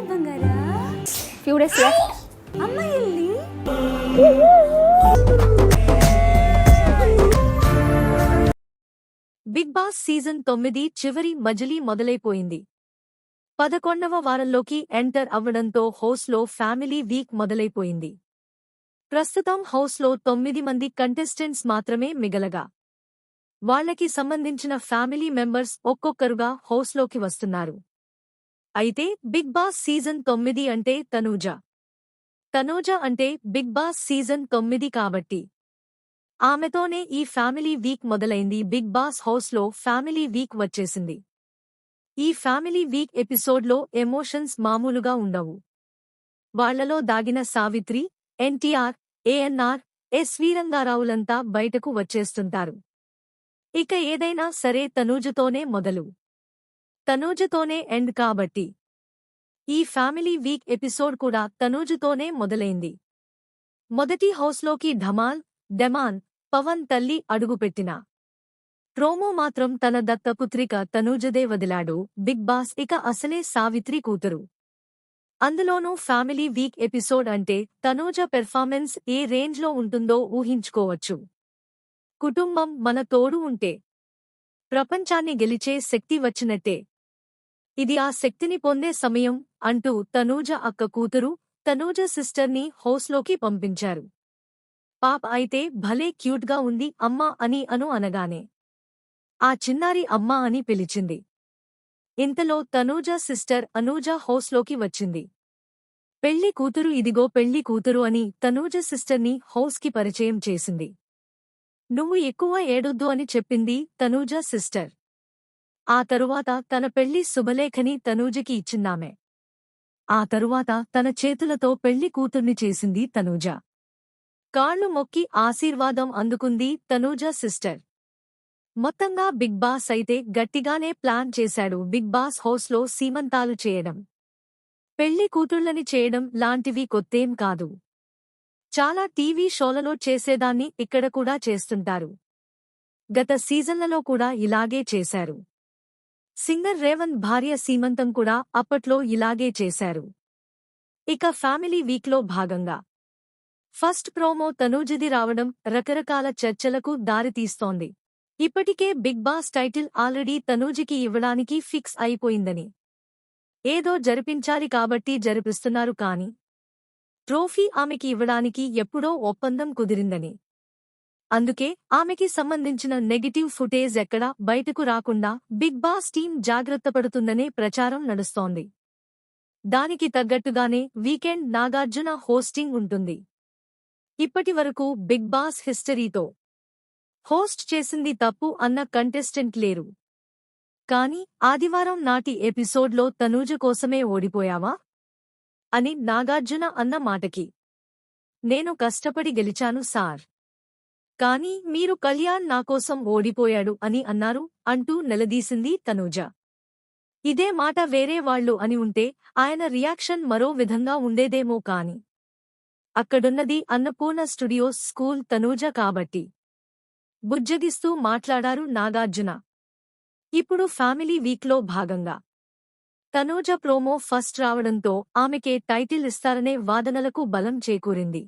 బంగారా few days left. అమ్మాయి ఎల్లి big boss season 9 చివరి మజిలీ మొదలైపోయింది. 11వ వారంలోకి ఎంటర్ అవ్వడంతో హౌస్లో ఫ్యామిలీ వీక్ మొదలైపోయింది. ప్రస్తుతం హౌస్లో 9 మంది కంటెస్టెంట్స్ మాత్రమే మిగలగా వాళ్లకి సంబంధించిన ఫ్యామిలీ మెంబర్స్ ఒక్కొక్కరుగా హౌస్లోకి వస్తున్నారు. అయితే బిగ్ బాస్ సీజన్ 9 అంటే తనూజ. తనూజ అంటే బిగ్ బాస్ సీజన్ 9 కాబట్టి ఆమెతోనే ఈ ఫ్యామిలీ వీక్ మొదలైంది. బిగ్ బాస్ హౌస్లో ఫ్యామిలీ వీక్ వచ్చేసింది. ఈ ఫ్యామిలీ వీక్ ఎపిసోడ్లో ఎమోషన్స్ మామూలుగా ఉండవు. వాళ్లలో దాగిన సావిత్రి, ఎన్టీఆర్, ఏఎన్ఆర్, ఎస్ వీరంగారావులంతా బయటకు వచ్చేస్తుంటారు. ఇక ఏదైనా సరే తనూజతోనే మొదలు, తనూజతోనే ఎండ్ కాబట్టి ఈ ఫ్యామిలీ వీక్ ఎపిసోడ్ కూడా తనూజతోనే మొదలైంది. మొదటి హౌస్లోకి ధమాల్, డెమాన్, పవన్ తల్లి అడుగుపెట్టిన ప్రోమో మాత్రం తన దత్తపుత్రిక తనూజదే వదిలాడు బిగ్ బాస్. ఇక అసలే సావిత్రి కూతురు. అందులోనూ ఫ్యామిలీ వీక్ ఎపిసోడ్ అంటే తనూజ పెర్ఫార్మెన్స్ ఏ రేంజ్లో ఉంటుందో ఊహించుకోవచ్చు. కుటుంబం మన తోడు ఉంటే ప్రపంచాన్ని గెలిచే శక్తి వచ్చినట్టే. ఇది ఆ శక్తిని పొందే సమయం అంటూ తనూజ అక్క కూతురు, తనూజ సిస్టర్ని హౌస్లోకి పంపించారు. పాప అయితే భలే క్యూట్గా ఉంది అమ్మా అని అనగానే ఆ చిన్నారి అమ్మా అని పిలిచింది. ఇంతలో తనూజ సిస్టర్ అనూజ హౌస్లోకి వచ్చింది. పెళ్లి కూతురు ఇదిగో పెళ్లి కూతురు అని తనూజ సిస్టర్ని హౌస్కి పరిచయం చేసింది. నువ్వు ఎక్కువ ఏడొద్దు అని చెప్పింది తనూజ సిస్టర్. ఆ తరువాత తన పెళ్లి శుభలేఖని తనూజకి ఇచ్చిందామె. ఆ తరువాత తన చేతులతో పెళ్లి కూతుర్ని చేసింది తనూజ. కాళ్లు మొక్కి ఆశీర్వాదం అందుకుంది తనూజ సిస్టర్. మొత్తంగా బిగ్ బాస్ అయితే గట్టిగానే ప్లాన్ చేశాడు. బిగ్ బాస్ హౌస్లో సీమంతాలు చేయడం, పెళ్లి కూతుళ్లని చేయడం లాంటివి కొత్తేం కాదు. చాలా టీవీ షోలలో చేసేదాన్ని ఇక్కడ కూడా చేస్తుంటారు. గత సీజన్లలో కూడా ఇలాగే చేశారు. సింగర్ రేవంత్ భార్య సీమంతం కూడా అప్పట్లో ఇలాగే చేశారు. ఇక ఫ్యామిలీ వీక్లో భాగంగా ఫస్ట్ ప్రోమో తనూజది రావడం రకరకాల చర్చలకు దారితీస్తోంది. ఇప్పటికే బిగ్ బాస్ టైటిల్ ఆల్రెడీ తనూజకి ఇవ్వడానికి ఫిక్స్ అయిపోయిందని, ఏదో జరిపించాలి కాబట్టి జరిపిస్తున్నారు కాని ట్రోఫీ ఆమెకి ఇవ్వడానికి ఎప్పుడో ఒప్పందం కుదిరిందని, అందుకే ఆమెకి సంబంధించిన నెగటివ్ ఫుటేజ్ ఎక్కడా బయటకు రాకుండా బిగ్ బాస్ టీం జాగ్రత్తపడుతుందనే ప్రచారం నడుస్తోంది. దానికి తగ్గట్టుగానే వీకెండ్ నాగార్జున హోస్టింగ్ ఉంటుంది. ఇప్పటివరకు బిగ్ బాస్ హిస్టరీతో హోస్ట్ చేసింది తప్పు అన్న కంటెస్టెంట్ లేరు. కాని ఆదివారం నాటి ఎపిసోడ్లో తనూజ కోసమే ఓడిపోయావా అని నాగార్జున అన్న మాటకి నేను కష్టపడి గెలిచాను సార్, కానీ మీరు కళ్యాణ్ నాకోసం ఓడిపోయాడు అని అన్నారు అంటూ నిలదీసింది తనూజ. ఇదే మాట వేరే వాళ్లు అని ఉంటే ఆయన రియాక్షన్ మరో విధంగా ఉండేదేమో కాని అక్కడున్నది అన్నపూర్ణ స్టూడియోస్ స్కూల్ తనూజ కాబట్టి బుజ్జగిస్తూ మాట్లాడారు నాగార్జున. ఇప్పుడు ఫ్యామిలీ వీక్లో భాగంగా తనూజ ప్రోమో ఫస్ట్ రావడంతో ఆమెకే టైటిల్ ఇస్తారనే వాదనలకు బలం చేకూరింది.